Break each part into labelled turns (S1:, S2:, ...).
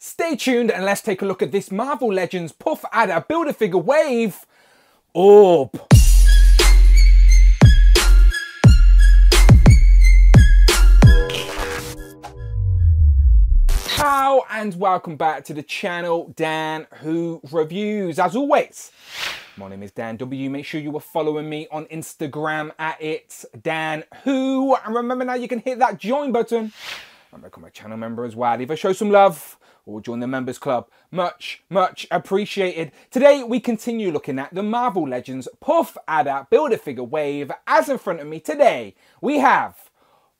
S1: Stay tuned and let's take a look at this Marvel Legends Puff Adder Build-A-Figure wave, Orb. Ciao and welcome back to the channel, Dan Who Reviews. As always, my name is Dan W. Make sure you are following me on Instagram at it's Dan Who. And remember now you can hit that join button and become a channel member as well. Either show some love or join the members club. Much appreciated. Today we continue looking at the Marvel Legends Puff Adder Build-A-Figure wave. As in front of me today we have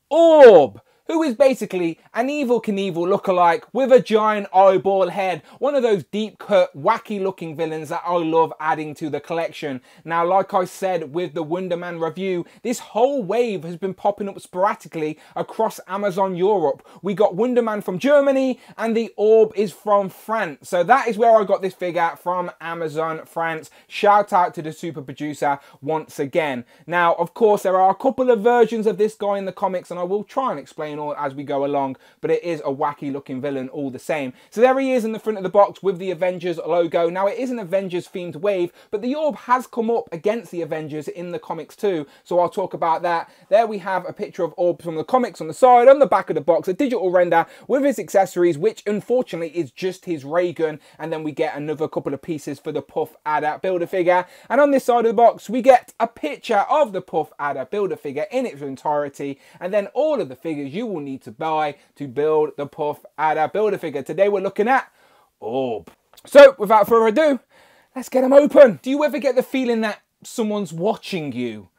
S1: Orb, who is basically an Evel Knievel lookalike with a giant eyeball head. One of those deep cut, wacky looking villains that I love adding to the collection. Now, like I said with the Wonder Man review, this whole wave has been popping up sporadically across Amazon Europe. We got Wonder Man from Germany and the Orb is from France. So that is where I got this figure from, Amazon France. Shout out to the super producer once again. Now, of course, there are a couple of versions of this guy in the comics and I will try and explain all as we go along, but it is a wacky looking villain all the same. So there he is in the front of the box with the Avengers logo. Now it is an Avengers themed wave, but the Orb has come up against the Avengers in the comics too, so I'll talk about that. There we have a picture of Orb from the comics on the side, on the back of the box, a digital render with his accessories, which unfortunately is just his ray gun, and then we get another couple of pieces for the Puff Adder Build-A-Figure. And on this side of the box we get a picture of the Puff Adder Build-A-Figure in its entirety, and then all of the figures you will need to buy to build the Puff Adder Build-A-Figure. Today we're looking at Orb. So without further ado, let's get them open. Do you ever get the feeling that someone's watching you?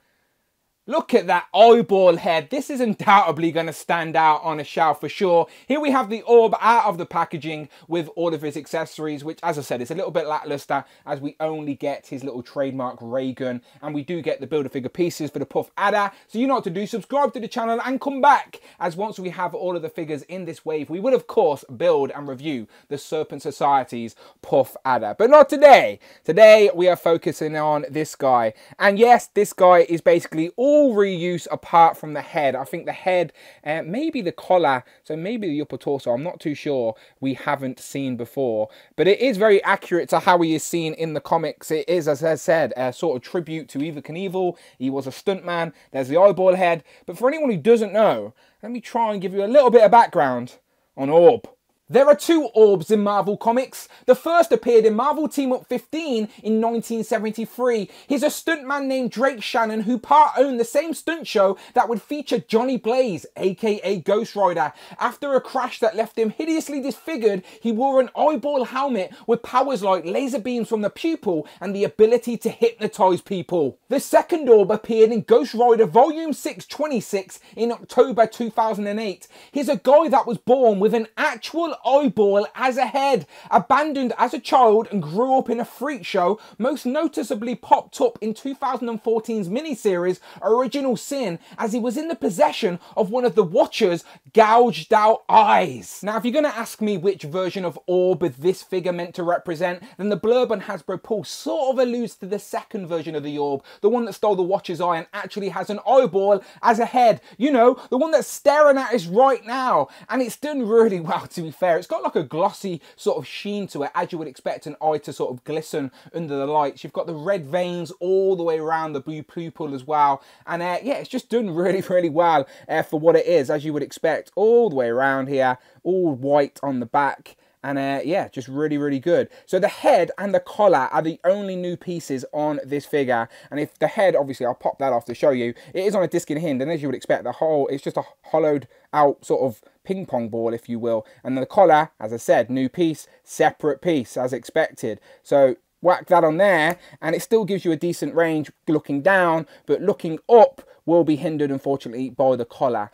S1: Look at that eyeball head. This is undoubtedly going to stand out on a shelf for sure. Here we have the Orb out of the packaging with all of his accessories, which, as I said, is a little bit lackluster as we only get his little trademark ray gun. And we do get the Build-A-Figure pieces for the Puff Adder. So you know what to do. Subscribe to the channel and come back, as once we have all of the figures in this wave, we will, of course, build and review the Serpent Society's Puff Adder. But not today. Today, we are focusing on this guy. And yes, this guy is basically all reuse apart from the head. I think the head, maybe the collar, so maybe the upper torso, I'm not too sure, we haven't seen before, but it is very accurate to how he is seen in the comics. It is, as I said, a sort of tribute to Evel Knievel. He was a stuntman. There's the eyeball head, but for anyone who doesn't know, let me try and give you a little bit of background on Orb. There are two Orbs in Marvel Comics. The first appeared in Marvel Team Up 15 in 1973. He's a stuntman named Drake Shannon who part-owned the same stunt show that would feature Johnny Blaze, aka Ghost Rider. After a crash that left him hideously disfigured, he wore an eyeball helmet with powers like laser beams from the pupil and the ability to hypnotize people. The second Orb appeared in Ghost Rider Volume 626 in October 2008. He's a guy that was born with an actual eyeball as a head, abandoned as a child and grew up in a freak show, most noticeably popped up in 2014's miniseries Original Sin as he was in the possession of one of the Watcher's gouged out eyes. Now if you're going to ask me which version of Orb this figure meant to represent, then the blurb on Hasbro Pull sort of alludes to the second version of the Orb, the one that stole the Watcher's eye and actually has an eyeball as a head. You know, the one that's staring at us right now, and it's done really well, to be fair. It's got like a glossy sort of sheen to it, as you would expect an eye to sort of glisten under the lights. You've got the red veins all the way around the blue pupil as well. And yeah, it's just done really well for what it is, as you would expect, all the way around here, all white on the back. And yeah, just really good. So the head and the collar are the only new pieces on this figure. And if the head, obviously, I'll pop that off to show you. It is on a disc in hinge, and as you would expect, the whole, it's just a hollowed out sort of ping pong ball, if you will. And the collar, as I said, new piece, separate piece, as expected. So whack that on there, and it still gives you a decent range looking down, but looking up will be hindered, unfortunately, by the collar.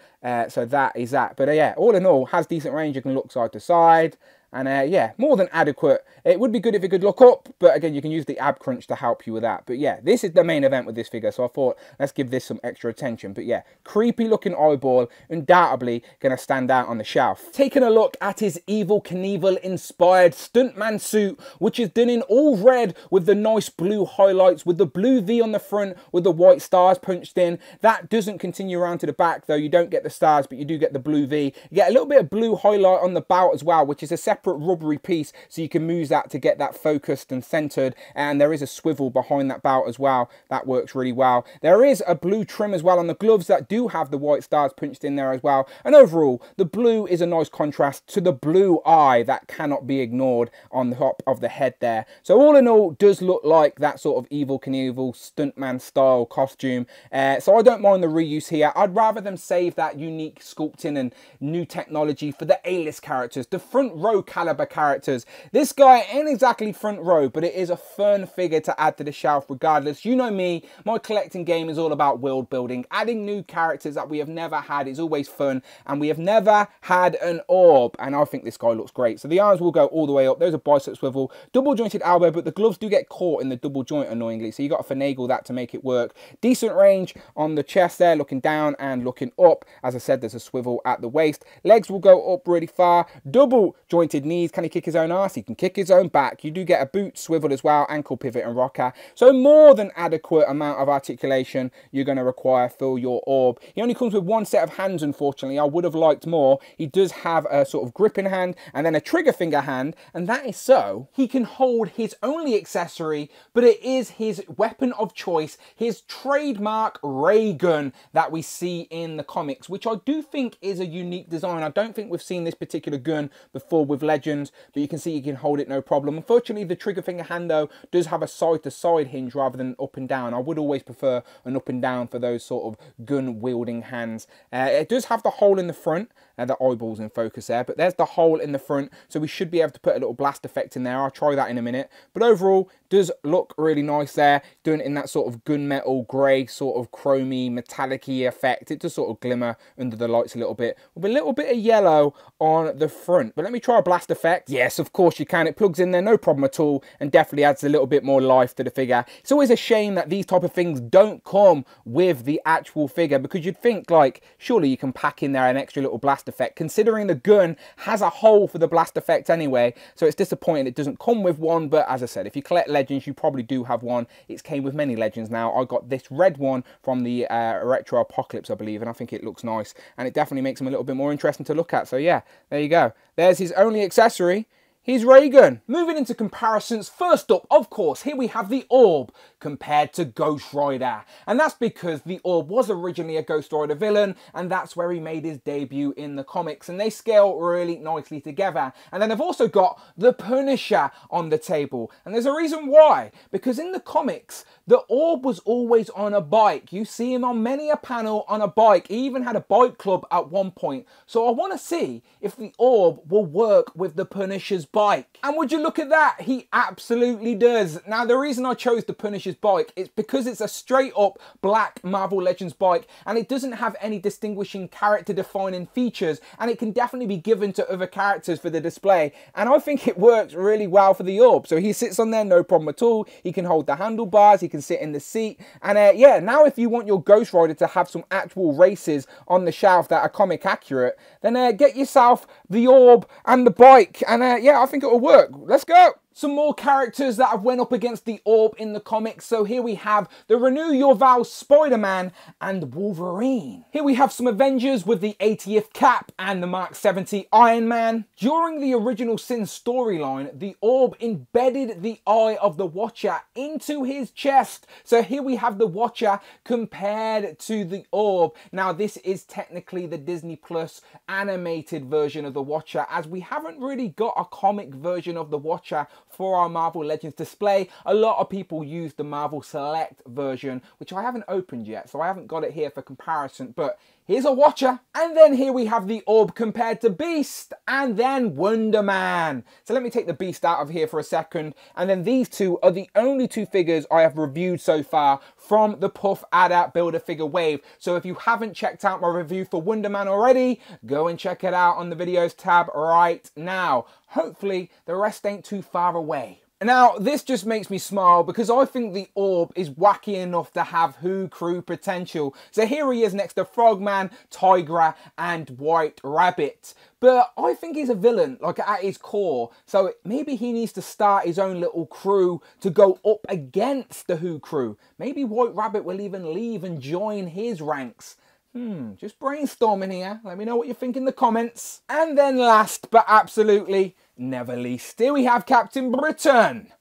S1: So that is that. But yeah, all in all, has decent range. You can look side to side. And yeah, more than adequate. It would be good if it could look up, but again, you can use the ab crunch to help you with that. But yeah, this is the main event with this figure, so I thought, let's give this some extra attention. But yeah, creepy looking eyeball, undoubtedly going to stand out on the shelf. Taking a look at his Evel Knievel inspired stuntman suit, which is done in all red with the nice blue highlights, with the blue V on the front, with the white stars punched in. That doesn't continue around to the back, though. You don't get the stars, but you do get the blue V. You get a little bit of blue highlight on the belt as well, which is a separate separate rubbery piece so you can move that to get that focused and centered, and there is a swivel behind that belt as well. That works really well. There is a blue trim as well on the gloves that do have the white stars punched in there as well, and overall the blue is a nice contrast to the blue eye that cannot be ignored on the top of the head there. So all in all, does look like that sort of Evel Knievel stuntman style costume. So I don't mind the reuse here. I'd rather them save that unique sculpting and new technology for the A-list characters, the front row caliber characters. This guy ain't exactly front row, but it is a fun figure to add to the shelf regardless. You know me, my collecting game is all about world building. Adding new characters that we have never had is always fun, and we have never had an orb, and I think this guy looks great. So the arms will go all the way up. There's a bicep swivel, double jointed elbow, but the gloves do get caught in the double joint annoyingly, so you got to finagle that to make it work. Decent range on the chest there, looking down and looking up. As I said, there's a swivel at the waist. Legs will go up really far. Double jointed knees. Can he kick his own ass? He can kick his own back. You do get a boot swivel as well, ankle pivot and rocker. So more than adequate amount of articulation you're going to require for your orb. He only comes with one set of hands, unfortunately. I would have liked more. He does have a sort of gripping hand and then a trigger finger hand, and that is so he can hold his only accessory, but it is his weapon of choice, his trademark ray gun that we see in the comics, which I do think is a unique design. I don't think we've seen this particular gun before with Legends, but you can see you can hold it no problem. Unfortunately, the trigger finger hand though does have a side to side hinge rather than up and down. I would always prefer an up and down for those sort of gun wielding hands. It does have the hole in the front, the eyeballs in focus there, but there's the hole in the front, so we should be able to put a little blast effect in there. I'll try that in a minute, but overall does look really nice there, doing it in that sort of gunmetal grey sort of chromy metallic-y effect. It does sort of glimmer under the lights a little bit with a little bit of yellow on the front. But let me try a blast effect. Yes, of course you can. It plugs in there, no problem at all, and definitely adds a little bit more life to the figure. It's always a shame that these type of things don't come with the actual figure, because you'd think like surely you can pack in there an extra little blast effect, considering the gun has a hole for the blast effect anyway. So it's disappointing it doesn't come with one, but as I said, if you collect Legends, you probably do have one. It's came with many Legends now. I got this red one from the Retro Apocalypse, I believe, and I think it looks nice, and it definitely makes him a little bit more interesting to look at. So yeah, there you go. There's his only accessory, his ray gun. Moving into comparisons, first up, of course, here we have the Orb compared to Ghost Rider. And that's because the Orb was originally a Ghost Rider villain, and that's where he made his debut in the comics, and they scale really nicely together. And then I've also got the Punisher on the table, and there's a reason why. Because in the comics, the Orb was always on a bike. You see him on many a panel on a bike. He even had a bike club at one point. So I want to see if the Orb will work with the Punisher's bike. And would you look at that? He absolutely does. Now, the reason I chose the Punisher's bike is because it's a straight up black Marvel Legends bike, and it doesn't have any distinguishing character defining features, and it can definitely be given to other characters for the display. And I think it works really well for the Orb. So he sits on there, no problem at all. He can hold the handlebars, he can sit in the seat. And yeah, now if you want your Ghost Rider to have some actual races on the shelf that are comic accurate, then get yourself the Orb and the bike. And yeah, I think it'll work. Let's go. Some more characters that have went up against the Orb in the comics. So here we have the Renew Your Vows Spider-Man and Wolverine. Here we have some Avengers with the 80th Cap and the Mark 70 Iron Man. During the original Sin storyline, the Orb embedded the Eye of the Watcher into his chest. So here we have the Watcher compared to the Orb. Now this is technically the Disney Plus animated version of the Watcher, as we haven't really got a comic version of the Watcher for our Marvel Legends display. A lot of people use the Marvel Select version, which I haven't opened yet, so I haven't got it here for comparison, but here's a Watcher. And then here we have the Orb compared to Beast, and then Wonder Man. So let me take the Beast out of here for a second, and then these two are the only two figures I have reviewed so far from the Puff Adder Build-A-Figure wave. So if you haven't checked out my review for Wonder Man already, go and check it out on the videos tab right now. Hopefully the rest ain't too far away. Now, this just makes me smile because I think the Orb is wacky enough to have Who Crew potential. So here he is next to Frogman, Tigra, and White Rabbit. But I think he's a villain, like at his core. So maybe he needs to start his own little crew to go up against the Who Crew. Maybe White Rabbit will even leave and join his ranks. Just brainstorming here. Let me know what you think in the comments. And then last but absolutely never least, here we have Captain Britain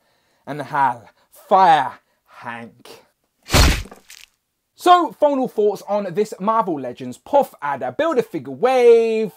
S1: and Hal Fire Hank. So, final thoughts on this Marvel Legends Puff Adder Build-A-Figure Wave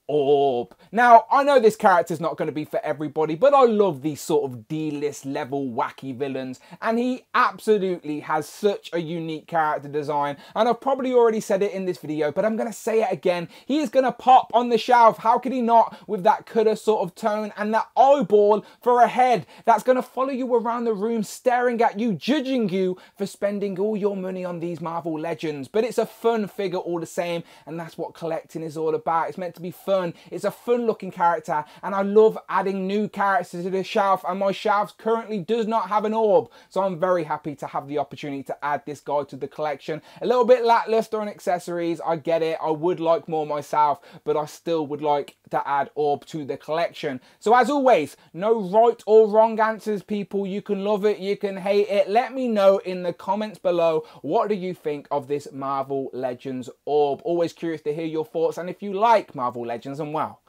S1: Orb. Now, I know this character's not going to be for everybody, but I love these sort of D-list level wacky villains, and he absolutely has such a unique character design, and I've probably already said it in this video, but I'm going to say it again. He is going to pop on the shelf. How could he not, with that coulda sort of tone and that eyeball for a head that's going to follow you around the room, staring at you, judging you for spending all your money on these Marvel Legends. But it's a fun figure all the same, and that's what collecting is all about. It's meant to be fun. It's a fun looking character, and I love adding new characters to the shelf, and my shelf currently does not have an orb, so I'm very happy to have the opportunity to add this guy to the collection. A little bit lackluster on accessories, I get it, I would like more myself, but I still would like to add orb to the collection. So as always, no right or wrong answers, people. You can love it, you can hate it. Let me know in the comments below, what do you think of this Marvel Legends orb? Always curious to hear your thoughts, and if you like Marvel Legends, and well,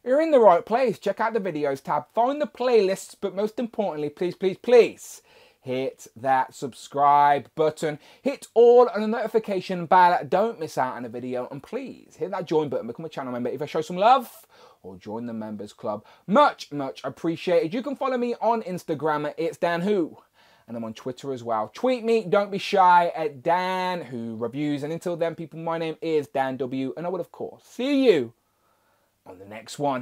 S1: you're in the right place. Check out the videos tab, find the playlists, but most importantly, please hit that subscribe button, hit all on the notification bell, don't miss out on a video, and please hit that join button, become a channel member if I show some love, or join the members club. Much appreciated. You can follow me on Instagram at It's Dan Who, and I'm on Twitter as well. Tweet me, don't be shy, at Dan Who Reviews. And until then, people, my name is Dan W, and I will of course see you on the next one.